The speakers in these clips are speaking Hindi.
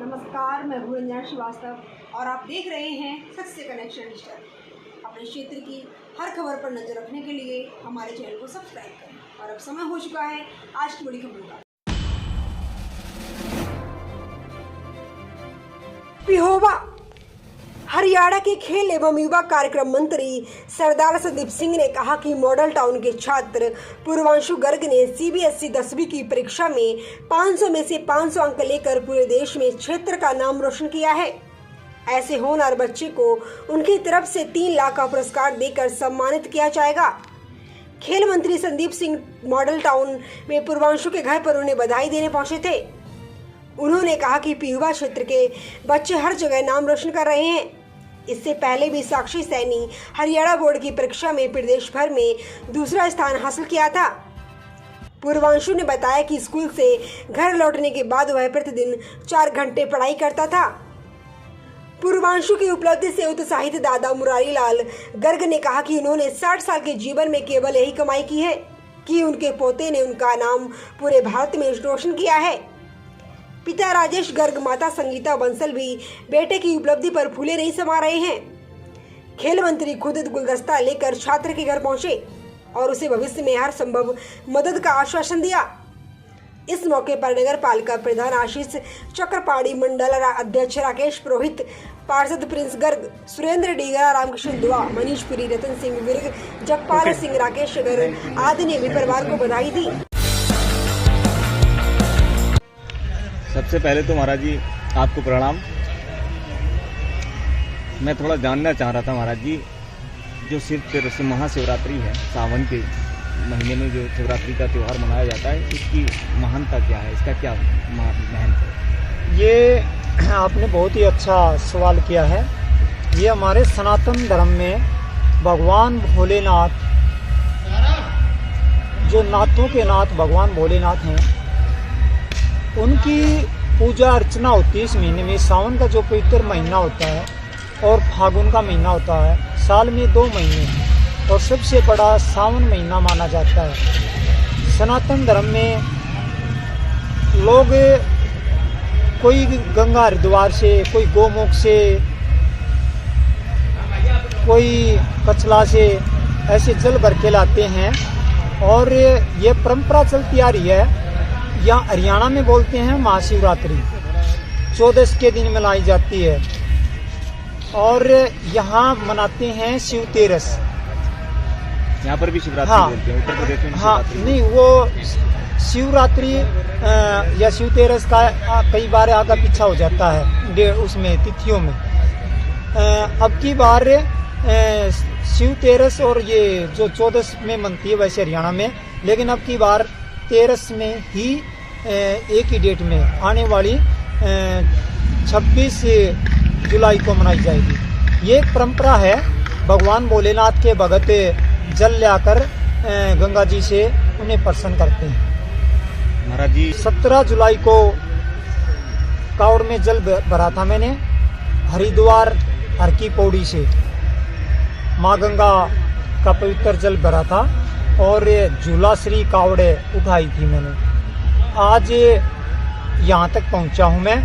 नमस्कार, मैं रंजना श्रीवास्तव और आप देख रहे हैं सच से कनेक्शन डिजिटल। अपने क्षेत्र की हर खबर पर नजर रखने के लिए हमारे चैनल को सब्सक्राइब करें। और अब समय हो चुका है आज की बड़ी खबरों का। पिहोवा हरियाणा के खेल एवं युवा कार्यक्रम मंत्री सरदार संदीप सिंह ने कहा कि मॉडल टाउन के छात्र पूर्वांशु गर्ग ने सीबीएसई 10वीं की परीक्षा में 500 में से 500 अंक लेकर पूरे देश में क्षेत्र का नाम रोशन किया है। ऐसे होनहार बच्चे को उनकी तरफ से 3 लाख का पुरस्कार देकर सम्मानित किया जाएगा। खेल मंत्री संदीप सिंह मॉडल टाउन में पूर्वांशु के घर पर उन्हें बधाई देने पहुंचे थे। उन्होंने कहा कि पिहुआ क्षेत्र के बच्चे हर जगह नाम रोशन कर रहे हैं। इससे पहले भी साक्षी सैनी हरियाणा बोर्ड की परीक्षा में प्रदेश भर में दूसरा स्थान हासिल किया था। पूर्वांशु ने बताया कि स्कूल से घर लौटने के बाद वह प्रतिदिन 4 घंटे पढ़ाई करता था। पूर्वांशु की उपलब्धि से उत्साहित दादा मुरारी लाल गर्ग ने कहा कि उन्होंने 60 साल के जीवन में केवल यही कमाई की है कि उनके पोते ने उनका नाम पूरे भारत में रोशन किया है। पिता राजेश गर्ग, माता संगीता बंसल भी बेटे की उपलब्धि पर फूले नहीं समा रहे हैं। खेल मंत्री खुद गुलदस्ता लेकर छात्र के घर पहुंचे और उसे भविष्य में हर संभव मदद का आश्वासन दिया। इस मौके पर नगर पालिका प्रधान आशीष चक्रपाणी, मंडल अध्यक्ष राकेश पुरोहित, पार्षद प्रिंस गर्ग, सुरेंद्र डीगरा, रामकृष्ण दुआ, मनीष पुरी, रतन सिंह विर्ग, जगपाल सिंह, राकेश गर्ग आदि ने भी परिवार को बधाई दी। सबसे पहले तो महाराज जी आपको प्रणाम। मैं थोड़ा जानना चाह रहा था महाराज जी, जो सिर्फ महाशिवरात्रि है, सावन के महीने में जो शिवरात्रि का त्यौहार मनाया जाता है, इसकी महानता क्या है, इसका क्या महत्व है? ये आपने बहुत ही अच्छा सवाल किया है। ये हमारे सनातन धर्म में भगवान भोलेनाथ, जो नाथों के नाथ भगवान भोलेनाथ हैं, उनकी पूजा अर्चना होती है इस महीने में। सावन का जो पवित्र महीना होता है और फागुन का महीना होता है, साल में 2 महीने हैं और सबसे बड़ा सावन महीना माना जाता है। सनातन धर्म में लोग कोई गंगा हरिद्वार से, कोई गोमुख से, कोई कचला से ऐसे जल भर के लाते हैं और ये परंपरा चलती आ रही है। यहाँ हरियाणा में बोलते हैं महाशिवरात्रि, 14 के दिन मनाई जाती है और यहाँ मनाते हैं शिव तेरस। यहाँ पर भी शिवरात्रि बोलते हैं, उत्तर प्रदेश में हाँ, नहीं, वो शिवरात्रि या शिव तेरस का कई बार आगा पीछा हो जाता है उसमें तिथियों में। अब की बार शिव तेरस और ये जो 14 में मनती है वैसे हरियाणा में, लेकिन अब की बार 13 में ही एक ही डेट में आने वाली 26 जुलाई को मनाई जाएगी। ये एक परंपरा है। भगवान भोलेनाथ के भगत जल लाकर गंगा जी से उन्हें प्रसन्न करते हैं। महाराज जी 17 जुलाई को कावड़ में जल भरा था मैंने, हरिद्वार हर की पौड़ी से माँ गंगा का पवित्र जल भरा था और झूला श्री कावड़े उठाई थी मैंने। आज यहाँ तक पहुँचा हूँ मैं।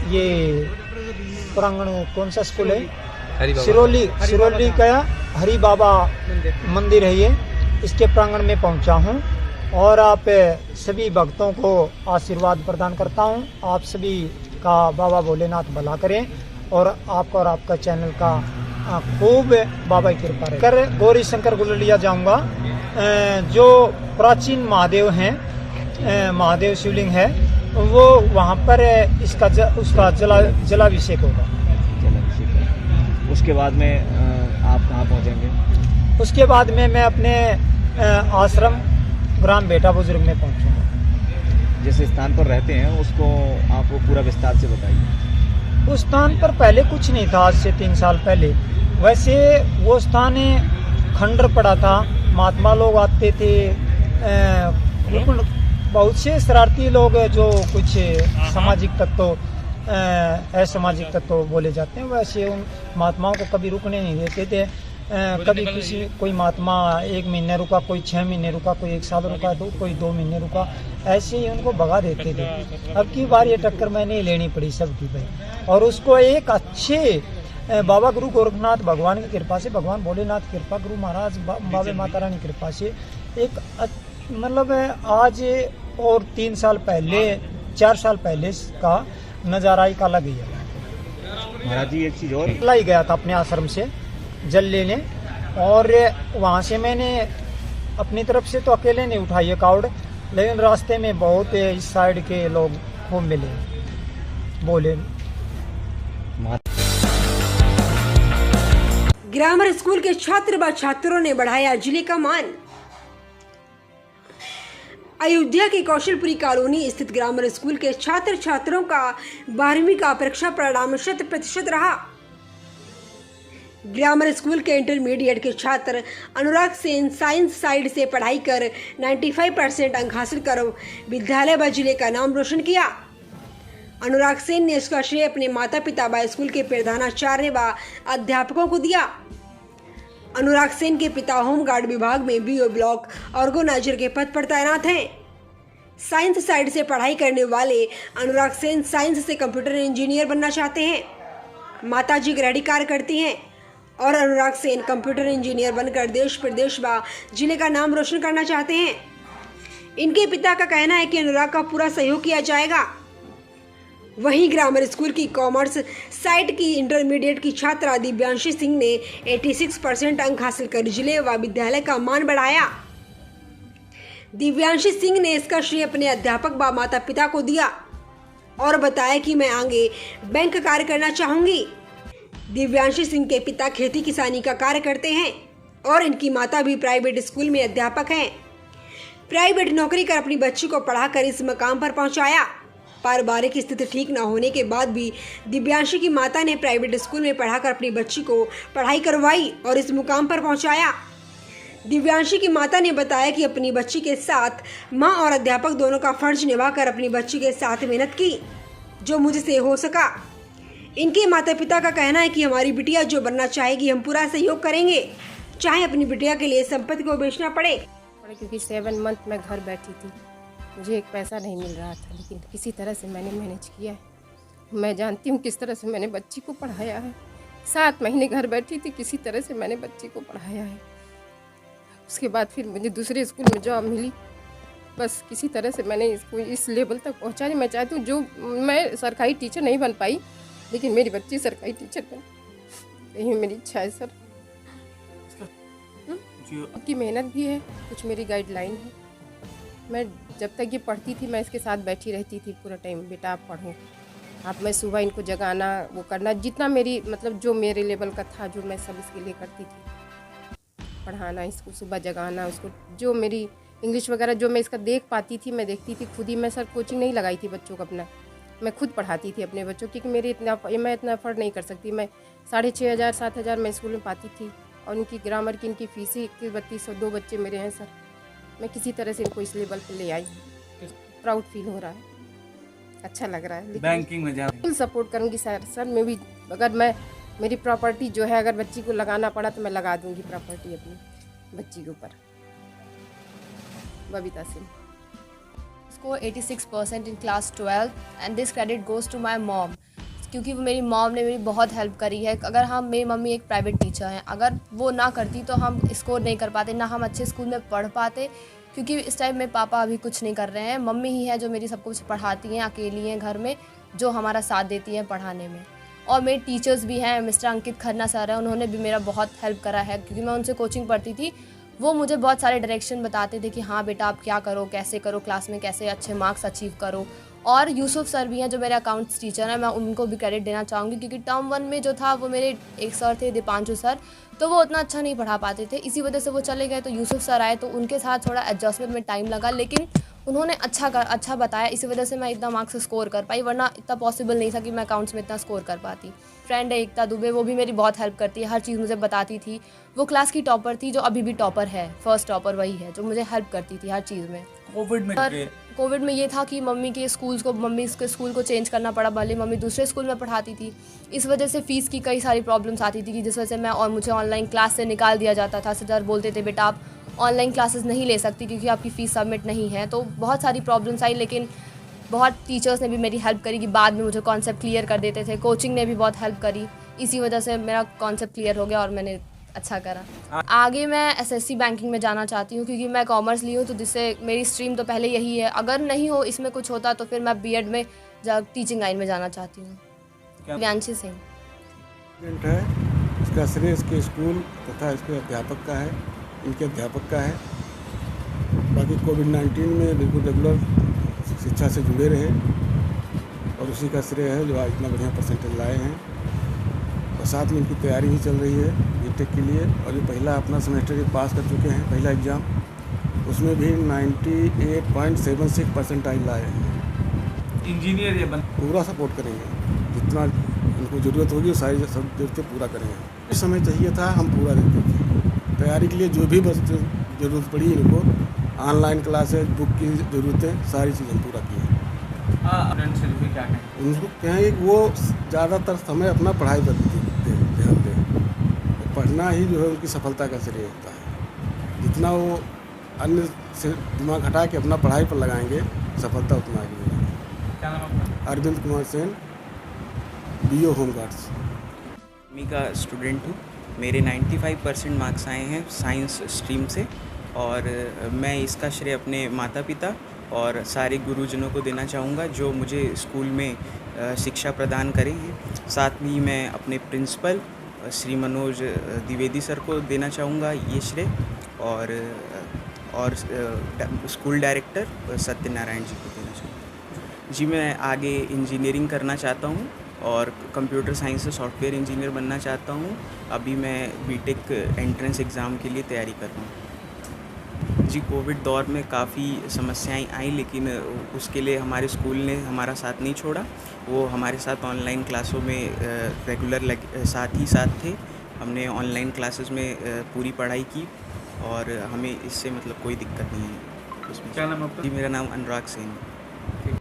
ये प्रांगण कौन सा स्कूल है? सिरोली का हरि बाबा मंदिर है ये, इसके प्रांगण में पहुँचा हूँ और आप सभी भक्तों को आशीर्वाद प्रदान करता हूँ। आप सभी का बाबा भोलेनाथ भला करें और आपका और आपका चैनल का खूब बाबा की कृपा रहे। कर गौरी शंकर गुललिया जाऊंगा, जो प्राचीन महादेव हैं, महादेव शिवलिंग है, वो वहाँ पर उसका जलाभिषेक होगा। उसके बाद में आप कहाँ पहुँचेंगे? उसके बाद में मैं अपने आश्रम ग्राम बेटा बुजुर्ग में पहुँचूंगा। जिस स्थान पर रहते हैं उसको आप पूरा विस्तार से बताइए। उस स्थान पर पहले कुछ नहीं था, आज से 3 साल पहले। वैसे वो स्थान खंडर पड़ा था, महात्मा लोग आते थे, बिल्कुल बहुत से शरारती लोग जो कुछ सामाजिक तत्व, असामाजिक तत्व बोले जाते हैं, वैसे उन महात्माओं को कभी रुकने नहीं देते थे। कभी कोई महात्मा 1 महीने रुका, कोई 6 महीने रुका, कोई 1 साल रुका, कोई 2 महीने रुका, ऐसे ही उनको भगा देते थे। अब की बार ये टक्कर मैंने लेनी पड़ी सबकी भाई, और उसको एक अच्छे बाबा गुरु गोरखनाथ भगवान की कृपा से, भगवान भोलेनाथ की कृपा, गुरु महाराज बाबे माता रानी की कृपा से एक मतलब आज और 3 साल पहले 4 साल पहले का नज़ारा ही अलग ही है। महाराज जी एक चीज़ और, लाई गया था अपने आश्रम से जल लेने, और वहाँ से मैंने अपनी तरफ से तो अकेले नहीं उठाई है कावड़, लेकिन रास्ते में बहुत इस साइड के लोग खूब मिले, बोले। ग्रामर स्कूल के छात्र व छात्रों ने बढ़ाया जिले का मान। अयोध्या के कौशलपुरी कॉलोनी स्थित ग्रामर स्कूल के छात्र छात्रों का 12वीं का परीक्षा परिणाम 100% रहा। ग्रामर स्कूल के इंटरमीडिएट के छात्र अनुराग सेन साइंस साइड से पढ़ाई कर 95% अंक हासिल कर विद्यालय व जिले का नाम रोशन किया। अनुराग सेन ने इसका श्रेय अपने माता पिता व स्कूल के प्रधानाचार्य व अध्यापकों को दिया। अनुराग सेन के पिता होमगार्ड विभाग में बीओ ब्लॉक ऑर्गेनाइजर के पद पर तैनात हैं। साइंस साइड से पढ़ाई करने वाले अनुराग सेन साइंस से कंप्यूटर इंजीनियर बनना चाहते हैं। माताजी गृहिणी कार्य करती हैं और अनुराग सेन कंप्यूटर इंजीनियर बनकर देश प्रदेश व जिले का नाम रोशन करना चाहते हैं। इनके पिता का कहना है कि अनुराग का पूरा सहयोग किया जाएगा। वहीं ग्रामर स्कूल की कॉमर्स साइट की इंटरमीडिएट की छात्रा दिव्यांशी सिंह ने 86% अंक हासिल कर जिले व विद्यालय का मान बढ़ाया। दिव्यांशी सिंह ने इसका श्रेय अपने अध्यापक व माता पिता को दिया और बताया कि मैं आगे बैंक कार्य करना चाहूंगी। दिव्यांशी सिंह के पिता खेती किसानी का कार्य करते हैं और इनकी माता भी प्राइवेट स्कूल में अध्यापक हैं। प्राइवेट नौकरी कर अपनी बच्ची को पढ़ाकर इस मकाम पर पहुंचाया। पारिवारिक स्थिति ठीक न होने के बाद भी दिव्यांशी की माता ने प्राइवेट स्कूल में पढ़ाकर अपनी बच्ची को पढ़ाई करवाई और इस मुकाम पर पहुंचाया। दिव्यांशी की माता ने बताया कि अपनी बच्ची के साथ मां और अध्यापक दोनों का फर्ज निभाकर अपनी बच्ची के साथ मेहनत की जो मुझसे हो सका। इनके माता पिता का कहना है कि हमारी बिटिया जो बनना चाहेगी हम पूरा सहयोग करेंगे, चाहे अपनी बिटिया के लिए संपत्ति को बेचना पड़े। क्योंकि 7 मंथ मैं घर बैठी थी, मुझे एक पैसा नहीं मिल रहा था, लेकिन किसी तरह से मैंने मैनेज किया है। मैं जानती हूँ किस तरह से मैंने बच्ची को पढ़ाया है। 7 महीने घर बैठी थी, किसी तरह से मैंने बच्ची को पढ़ाया है। उसके बाद फिर मुझे दूसरे स्कूल में जॉब मिली, बस किसी तरह से मैंने इसको इस लेवल तक पहुँचा। मैं चाहती हूँ जो मैं सरकारी टीचर नहीं बन पाई, लेकिन मेरी बच्ची सरकारी टीचर बने, यही मेरी इच्छा है सर। आपकी मेहनत भी है, कुछ मेरी गाइडलाइन है। मैं जब तक ये पढ़ती थी मैं इसके साथ बैठी रहती थी पूरा टाइम, बेटा आप पढ़ो। आप मैं सुबह इनको जगाना, वो करना, जितना मेरी मतलब जो मेरे लेवल का था जो मैं सब इसके लिए करती थी। पढ़ाना, इसको सुबह जगाना, उसको जो मेरी इंग्लिश वगैरह जो मैं इसका देख पाती थी मैं देखती थी खुद ही। मैं सर कोचिंग नहीं लगाई थी बच्चों को अपना, मैं खुद पढ़ाती थी अपने बच्चों, क्योंकि मैं इतना अफोर्ड नहीं कर सकती। मैं 6,500 7,000 मैं स्कूल में पाती थी और उनकी ग्रामर की इनकी फीस ही 3100। 2 बच्चे मेरे हैं सर। मैं किसी तरह से इनको इस लेवल पे ले आई हूँ। प्राउड फील हो रहा है, अच्छा लग रहा है। बैंकिंग में जा फुल सपोर्ट करूँगी सर। मैं भी अगर मेरी प्रॉपर्टी जो है अगर बच्ची को लगाना पड़ा तो मैं लगा दूँगी प्रॉपर्टी अपनी बच्ची के ऊपर। Babita Singh. Score 86% in class 12 and this credit goes to my mom, क्योंकि वो मेरी मॉम ने मेरी बहुत हेल्प करी है। अगर मेरी मम्मी एक प्राइवेट टीचर हैं, अगर वो ना करती तो हम स्कोर नहीं कर पाते, ना हम अच्छे स्कूल में पढ़ पाते, क्योंकि इस टाइम मेरे पापा अभी कुछ नहीं कर रहे हैं। मम्मी ही है जो मेरी सब कुछ पढ़ाती हैं, अकेली हैं घर में, जो हमारा साथ देती हैं पढ़ाने में। और मेरे टीचर्स भी हैं, मिस्टर अंकित खन्ना सर हैं, उन्होंने भी मेरा बहुत हेल्प करा है, क्योंकि मैं उनसे कोचिंग पढ़ती थी। वो मुझे बहुत सारे डायरेक्शन बताते थे कि हाँ बेटा आप क्या करो, कैसे करो, क्लास में कैसे अच्छे मार्क्स अचीव करो। और यूसुफ सर भी हैं जो मेरे अकाउंट्स टीचर हैं, मैं उनको भी क्रेडिट देना चाहूँगी, क्योंकि टर्म 1 में जो था वो मेरे एक सर थे दीपांशु सर, तो वो उतना अच्छा नहीं पढ़ा पाते थे, इसी वजह से वो चले गए। तो यूसुफ सर आए तो उनके साथ थोड़ा एडजस्टमेंट में टाइम लगा, लेकिन उन्होंने अच्छा बताया, इसी वजह से मैं इतना मार्क्स स्कोर कर पाई, वरना इतना पॉसिबल नहीं था कि मैं अकाउंट्स में इतना स्कोर कर पाती। फ्रेंड है एकता दुबे, वो भी मेरी बहुत हेल्प करती है, हर चीज़ मुझे बताती थी। वो क्लास की टॉपर थी, जो अभी भी टॉपर है, फर्स्ट टॉपर वही है जो मुझे हेल्प करती थी हर चीज़ में। कोविड में ये था कि मम्मी के स्कूल को चेंज करना पड़ा, भले मम्मी दूसरे स्कूल में पढ़ाती थी, इस वजह से फ़ीस की कई सारी प्रॉब्लम्स आती थी कि जिस वजह से मुझे ऑनलाइन क्लास से निकाल दिया जाता था। सर बोलते थे बेटा आप ऑनलाइन क्लासेस नहीं ले सकती क्योंकि आपकी फ़ीस सबमिट नहीं है। तो बहुत सारी प्रॉब्लम्स आई, लेकिन बहुत टीचर्स ने भी मेरी हेल्प करी कि बाद में मुझे कॉन्सेप्ट क्लियर कर देते थे। कोचिंग ने भी बहुत हेल्प करी, इसी वजह से मेरा कॉन्सेप्ट क्लियर हो गया और मैंने अच्छा करा। आगे मैं एसएससी बैंकिंग में जाना चाहती हूँ क्योंकि मैं कॉमर्स ली हूँ, तो जिससे मेरी स्ट्रीम तो पहले यही है। अगर नहीं हो इसमें कुछ होता तो फिर मैं बीएड में टीचिंग लाइन में जाना चाहती हूँ। व्यांशी सिंह स्टूडेंट है, इसका श्रेय इसके स्कूल तथा इसके अध्यापक का है, इनके अध्यापक का है। बाकी कोविड-19 में बिल्कुल रेगुलर शिक्षा से जुड़े रहे और उसी का श्रेय है जो आज इतना बढ़िया परसेंटेज लाए हैं। और साथ में इनकी तैयारी भी चल रही है बीटेक के लिए, और ये पहला अपना सेमेस्टर पास कर चुके हैं, पहला एग्ज़ाम, उसमें भी 98.76 परसेंटाइल लाए हैं। इंजीनियर ये बन पूरा सपोर्ट करेंगे, जितना इनको ज़रूरत होगी सारी सब ज़रूरतें पूरा करेंगे। इस समय चाहिए था, हम पूरा देते थे। तैयारी के लिए जो भी बस ज़रूरत पड़ी इनको, ऑनलाइन क्लासेज, बुक की ज़रूरतें, सारी चीज़ें पूरा की हैं। स्टूडेंट से भी क्या कहें? उनको कहें कि वो ज़्यादातर समय अपना पढ़ाई पर ध्यान दें। पढ़ना ही जो है उनकी सफलता का श्रेय होता है। जितना वो अन्य से दिमाग हटा के अपना पढ़ाई पर लगाएंगे, सफलता उतना आगे मिलेगी। क्या नाम आपका? Arvind Kumar Sen, BO home guards. मी का स्टूडेंट हूँ। मेरे 95% मार्क्स आए हैं साइंस स्ट्रीम से, और मैं इसका श्रेय अपने माता पिता और सारे गुरुजनों को देना चाहूँगा जो मुझे स्कूल में शिक्षा प्रदान करे हैं। साथ ही मैं अपने प्रिंसिपल श्री मनोज द्विवेदी सर को देना चाहूँगा ये श्रेय, और स्कूल डायरेक्टर सत्यनारायण जी को देना चाहूँगा। जी, मैं आगे इंजीनियरिंग करना चाहता हूँ और कंप्यूटर साइंस से सॉफ्टवेयर इंजीनियर बनना चाहता हूँ। अभी मैं बीटेक एंट्रेंस एग्ज़ाम के लिए तैयारी कर रहा हूँ। जी, कोविड दौर में काफ़ी समस्याएं आई, लेकिन उसके लिए हमारे स्कूल ने हमारा साथ नहीं छोड़ा। वो हमारे साथ ऑनलाइन क्लासों में रेगुलर साथ थे। हमने ऑनलाइन क्लासेस में पूरी पढ़ाई की और हमें इससे मतलब कोई दिक्कत नहीं है उसमें। क्या नाम आपका? जी, मेरा नाम अनुराग सेन है।